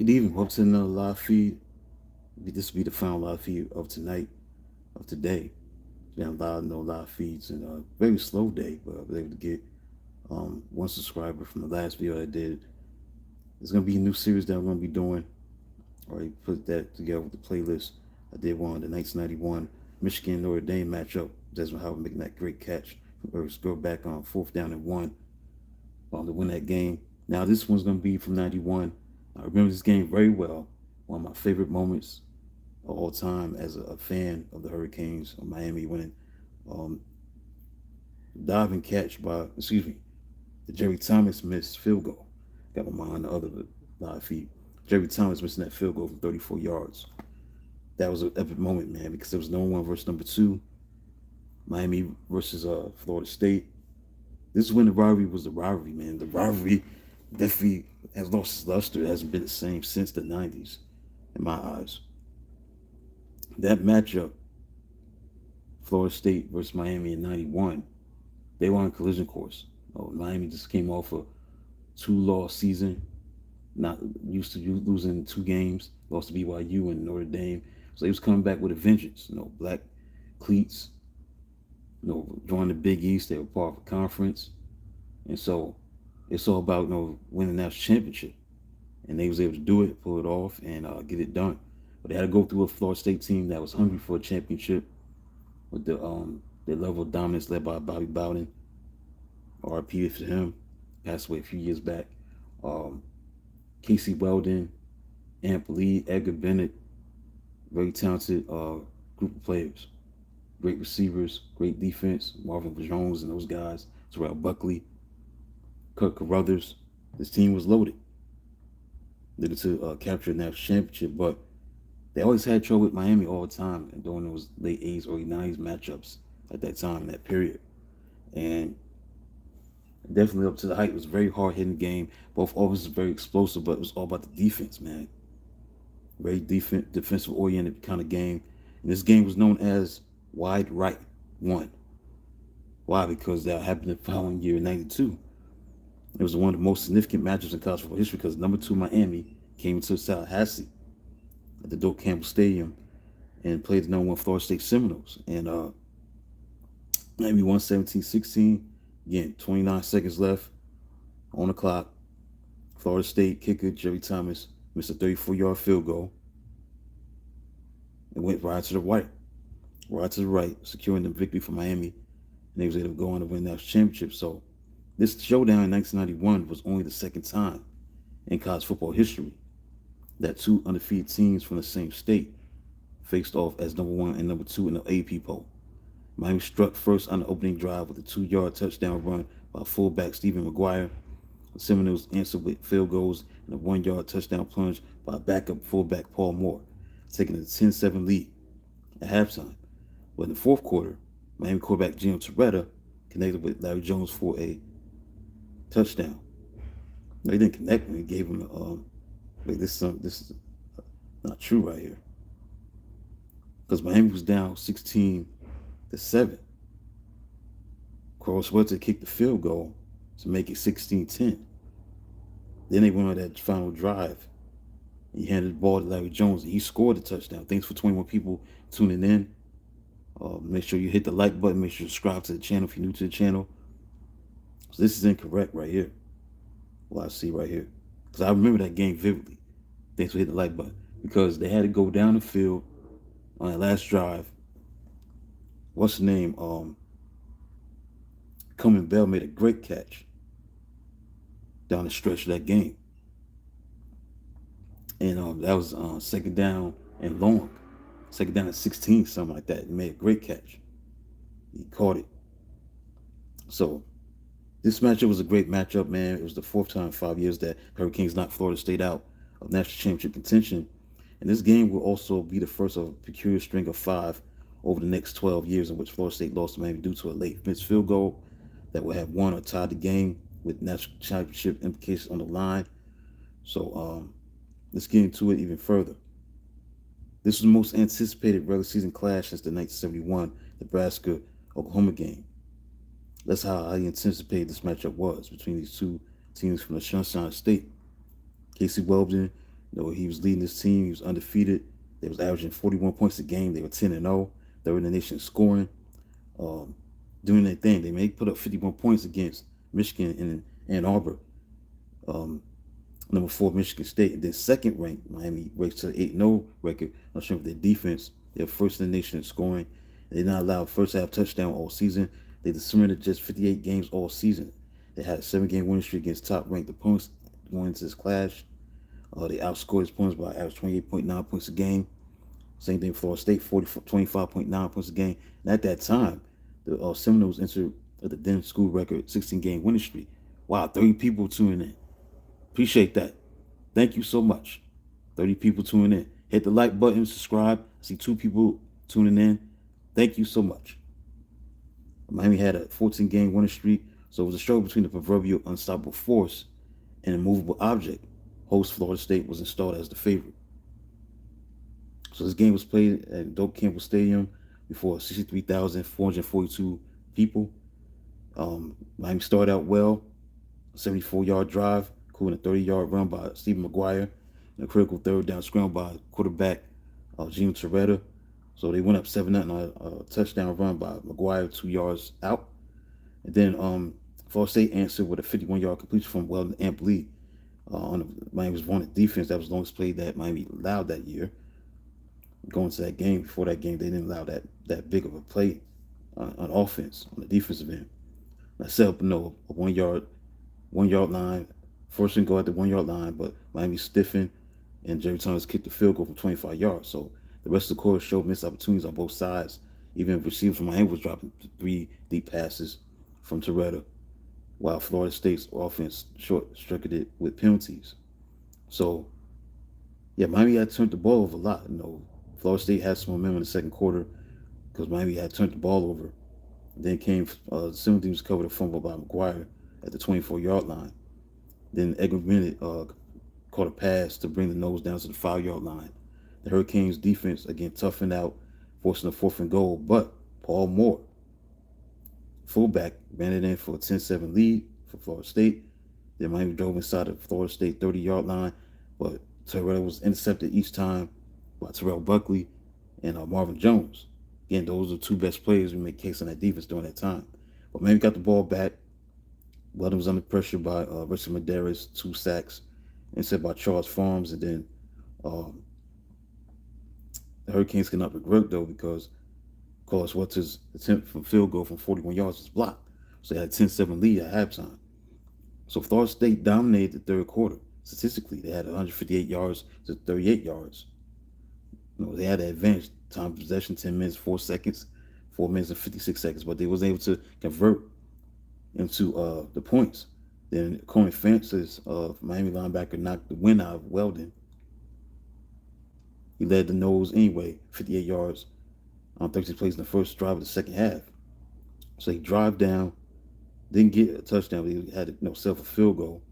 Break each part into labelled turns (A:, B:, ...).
A: Good evening. Welcome to another live feed. This will be the final live feed of tonight, of today. We have no live feeds, and a very slow day, but I was able to get one subscriber from the last video I did. There's going to be a new series that I'm going to be doing. I already put that together with the playlist. I did one on the 1991 Michigan Notre Dame matchup. Desmond Howard making that great catch. Go back on fourth down and one to win that game. Now, this one's going to be from 91. I remember this game very well. One of my favorite moments of all time as a fan of the Hurricanes of Miami winning. Um, Diving catch by, the Jerry Thomas missed field goal. Got my mind on the other live feed. Jerry Thomas missing that field goal from 34 yards. That was an epic moment, man, because there was number one versus number two. Miami versus Florida State. This is when the rivalry was the rivalry, man. The rivalry definitely has lost its luster. It hasn't been the same since the 90s, in my eyes. That matchup, Florida State versus Miami in 91, they were on a collision course. Miami just came off a two-loss season, not used to losing two games, lost to BYU and Notre Dame. So they was coming back with a vengeance. Black cleats, joining the Big East. They were part of a conference. And so it's all about winning that championship. And they was able to do it, pull it off, and get it done. But they had to go through a Florida State team that was hungry for a championship with their level of dominance led by Bobby Bowden. RP for him, passed away a few years back. Casey Weldon, Amp Lee, Edgar Bennett, very talented group of players. Great receivers, great defense. Marvin Jones and those guys. Terrell Buckley, Kirk Carruthers. This team was loaded. Needed to capture a national championship, but they always had trouble with Miami all the time and during those late 80s, early 90s matchups at that time, in that period. And definitely up to the height. It was a very hard hitting game. Both offenses very explosive, but it was all about the defense, man. Very defensive oriented kind of game. And this game was known as Wide Right 1. Why? Because that happened the following year in 92. It was one of the most significant matchups in college football history because number two Miami came into Tallahassee at the Doak Campbell Stadium and played the number one Florida State Seminoles. And Miami won 17-16. Again, 29 seconds left on the clock. Florida State kicker Jerry Thomas missed a 34-yard field goal and went right to the right, securing the victory for Miami. And they was able to go on to win that championship. So this showdown in 1991 was only the second time in college football history that two undefeated teams from the same state faced off as number one and number two in the AP poll. Miami struck first on the opening drive with a 2-yard touchdown run by fullback Stephen McGuire. The Seminoles answered with field goals and a 1-yard touchdown plunge by backup fullback Paul Moore, taking a 10-7 lead at halftime. But in the fourth quarter, Miami quarterback Gino Torretta connected with Larry Jones for a touchdown. No, he didn't connect him. He gave him this is not true right here. Because Miami was down 16-7. Carl Swetzer kicked the field goal to make it 16-10. Then they went on that final drive. He handed the ball to Larry Jones, and he scored the touchdown. Thanks for 21 people tuning in. Make sure you hit the like button. Make sure you subscribe to the channel if you're new to the channel. So this is incorrect right here. What I see right here. Because I remember that game vividly. Thanks for hitting the like button. Because they had to go down the field on that last drive. What's the name? Cumming Bell made a great catch down the stretch of that game. And that was second down and long. Second down at 16, something like that. He made a great catch. He caught it. So this matchup was a great matchup, man. It was the fourth time in 5 years that Hurricanes knocked Florida State out of national championship contention. And this game will also be the first of a peculiar string of 5 over the next 12 years in which Florida State lost to Miami due to a late missed field goal that would have won or tied the game with national championship implications on the line. So let's get into it even further. This was the most anticipated regular season clash since the 1971 Nebraska-Oklahoma game. That's how I anticipated this matchup was between these two teams from the Sunshine State. Casey Weldon He was leading this team. He was undefeated. They was averaging 41 points a game. They were 10-0. They were in the nation scoring, um, doing their thing. They may put up 51 points against Michigan and Ann Arbor. Um, Number 4, Michigan State. And then second ranked, Miami raced to the 8-0 record on strength of their defense. They're first in the nation in scoring. They did not allow first half touchdown all season. They surrendered just 58 games all season. They had a 7-game winning streak against top ranked opponents going into this clash. They outscored his opponents by average 28.9 points a game. Same thing for Florida State, 25.9 points a game. And at that time, the Seminoles entered the then school record 16-game winning streak. Wow, 30 people tuning in. Appreciate that. Thank you so much. 30 people tuning in. Hit the like button, subscribe. I see 2 people tuning in. Thank you so much. Miami had a 14-game winning streak, so it was a struggle between the proverbial unstoppable force and immovable object. Host Florida State was installed as the favorite. So this game was played at Doak Campbell Stadium before 63,442 people. Miami started out well, a 74-yard drive, including a 30-yard run by Stephen McGuire, and a critical third down scramble by quarterback Gino Torretta. So they went up 7-0 on a touchdown run by McGuire 2 yards out. And then Florida State answered with a 51-yard completion from Weldon Ampli on Miami's wanted defense. That was the longest play that Miami allowed that year. Going to that game, before that game, they didn't allow that big of a play on offense, on the defensive end. That set up a 1-yard line, first and goal at the 1-yard line, but Miami stiffened, and Jerry Thomas kicked the field goal from 25 yards. So the rest of the quarter showed missed opportunities on both sides. Even receiver from Miami was dropping 3 deep passes from Torretta, while Florida State's offense short-circuited it with penalties. So, yeah, Miami had turned the ball over a lot. Florida State had some momentum in the second quarter because Miami had turned the ball over. Then came some teams covered a fumble by McGuire at the 24-yard line. Then Edgar Bennett caught a pass to bring the nose down to the 5-yard line. The Hurricanes defense again toughened out, forcing a 4th and goal. But Paul Moore, fullback, ran it in for a 10-7 lead for Florida State. Then Miami drove inside the Florida State 30-yard line, but Terrell was intercepted each time by Terrell Buckley and Marvin Jones. Again, those are 2 best players we make case on that defense during that time. But Miami got the ball back. Weldon was under pressure by Richard Medeiros, 2 sacks, intercepted by Charles Farms, and then the Hurricanes could not regret though because Carlos Walters' attempt from field goal from 41 yards was blocked. So they had a 10-7 lead at halftime. So Florida State dominated the third quarter. Statistically, they had 158 yards to 38 yards. They had the advantage. Time of possession, 10 minutes, 4 seconds, 4 minutes and 56 seconds, but they was able to convert into the points. Then Corey Francis, Miami linebacker, knocked the wind out of Weldon. He led the nose anyway, 58 yards on 13 plays in the first drive of the second half. So he drive down, didn't get a touchdown, but he had to self a field goal.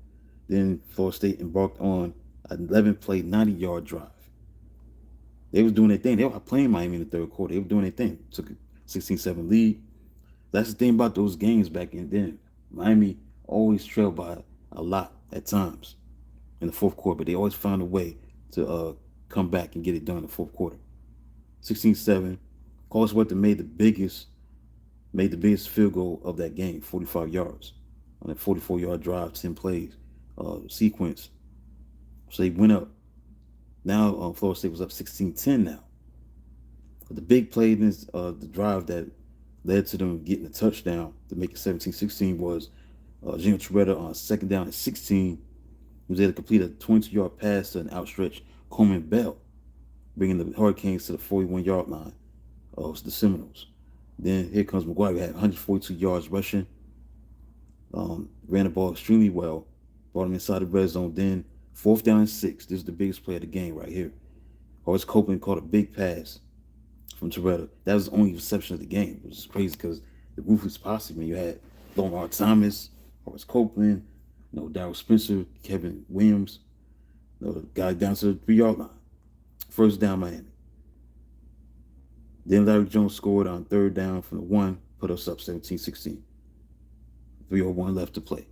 A: Then Florida State embarked on an 11-play, 90-yard drive. They was doing their thing. They were playing Miami in the third quarter. They were doing their thing. Took a 16-7 lead. That's the thing about those games back in then. Miami always trailed by a lot at times in the fourth quarter, but they always found a way to come back and get it done in the fourth quarter. 16-7. Carlos Walters made the biggest field goal of that game, 45 yards on a 44-yard drive, 10 plays sequence. So they went up. Now Florida State was up 16-10 now. But the big play in this, the drive that led to them getting a touchdown to make it 17-16 was Gino Torretta on 2nd down at 16. He was able to complete a 22-yard pass to an outstretched Coleman Bell, bringing the Hurricanes to the 41-yard line of the Seminoles. Then here comes McGuire. He had 142 yards rushing. Ran the ball extremely well. Brought him inside the red zone. Then 4th down and 6. This is the biggest play of the game right here. Horace Copeland caught a big pass from Torretta. That was the only reception of the game, which is crazy because the ruthless posse, man, you had Lamar Thomas, Horace Copeland, Darryl Spencer, Kevin Williams, the guy down to the 3-yard line. First down, Miami. Then Larry Jones scored on 3rd down from the 1, put us up 17-16. 3:01 left to play.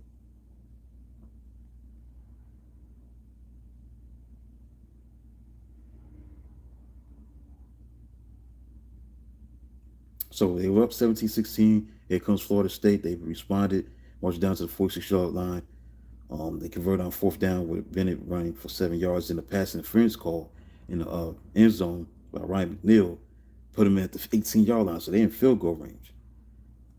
A: So they were up 17-16. Here comes Florida State. They responded, marched down to the 46-yard line. They converted on fourth down with Bennett running for 7 yards in the pass interference call in the end zone by Ryan McNeil, put him at the 18-yard line. So they in field goal range.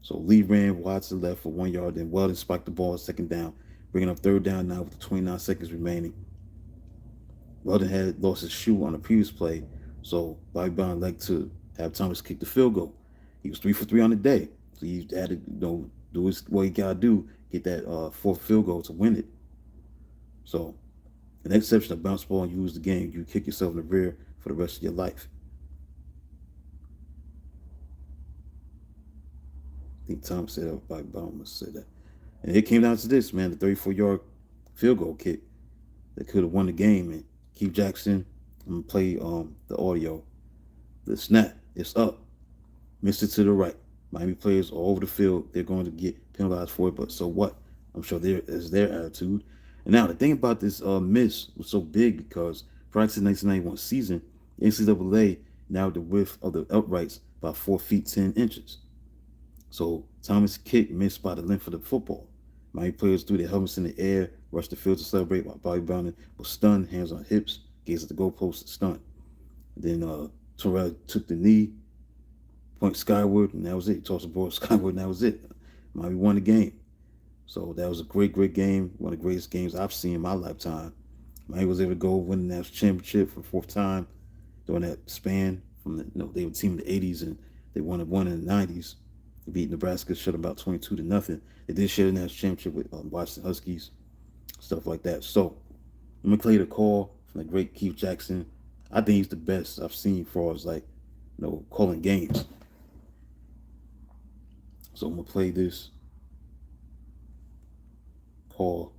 A: So Lee ran wide to the left for 1 yard, then Weldon spiked the ball at second down, bringing up third down now with 29 seconds remaining. Weldon had lost his shoe on the previous play, so Bobby Bond liked to have Thomas kick the field goal. He was 3 for 3 on the day, so he had to do what he got to do, get that fourth field goal to win it. So, an exception of bounce ball and you lose the game, you kick yourself in the rear for the rest of your life. I think Tom said that, Bobby Bond must have said that. And it came down to this, man, the 34-yard field goal kick that could have won the game. And Keith Jackson, I'm going to play the audio. The snap, it's up. Missed it to the right. Miami players all over the field. They're going to get penalized for it, but so what? I'm sure is their attitude. And now the thing about this miss was so big because prior to the 1991 season, the NCAA narrowed the width of the uprights by 4 feet 10 inches. So Thomas' kick missed by the length of the football. Miami players threw their helmets in the air, rushed the field to celebrate while Bobby Brown was stunned, hands on hips, gazed at the goalpost, stunned. Then Terrell took the knee, point skyward, and that was it. He tossed the ball skyward, and that was it. Miami won the game. So that was a great, great game. One of the greatest games I've seen in my lifetime. Miami was able to go win the national championship for the fourth time during that span. They were a team in the 80s and they won one in the 90s. They beat Nebraska, shut them about 22-0. They did share the national championship with Washington Huskies, stuff like that. So I'm gonna play the call from the great Keith Jackson. I think he's the best I've seen for us, like, calling games. So I'm gonna play this call.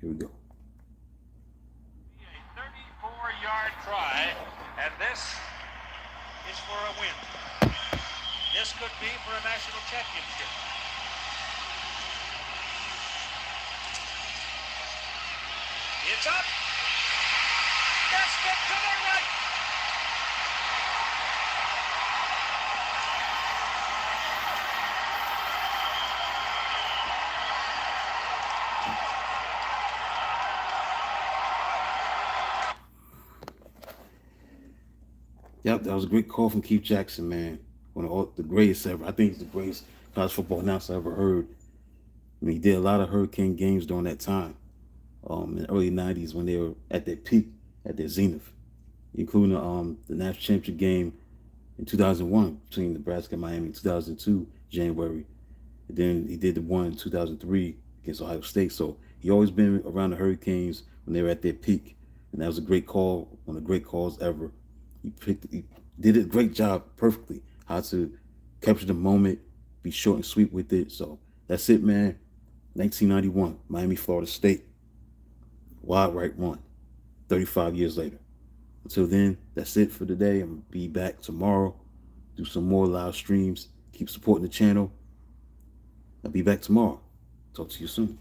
A: Here we go.
B: A 34-yard try, and this is for a win. This could be for a national championship. It's up. That's it to the right.
A: Yep, that was a great call from Keith Jackson, man. One of the greatest ever. I think he's the greatest college football announcer I ever heard. I mean, he did a lot of Hurricane games during that time, in the early 90s when they were at their peak, at their zenith, including the national championship game in 2001 between Nebraska and Miami in 2002, January. And then he did the one in 2003 against Ohio State. So he always been around the Hurricanes when they were at their peak. And that was a great call, one of the great calls ever. He did a great job perfectly, how to capture the moment, be short and sweet with it. So that's it, man. 1991, Miami, Florida State. Wild right one, 35 years later. Until then, that's it for today. I'm going to be back tomorrow, do some more live streams. Keep supporting the channel. I'll be back tomorrow. Talk to you soon.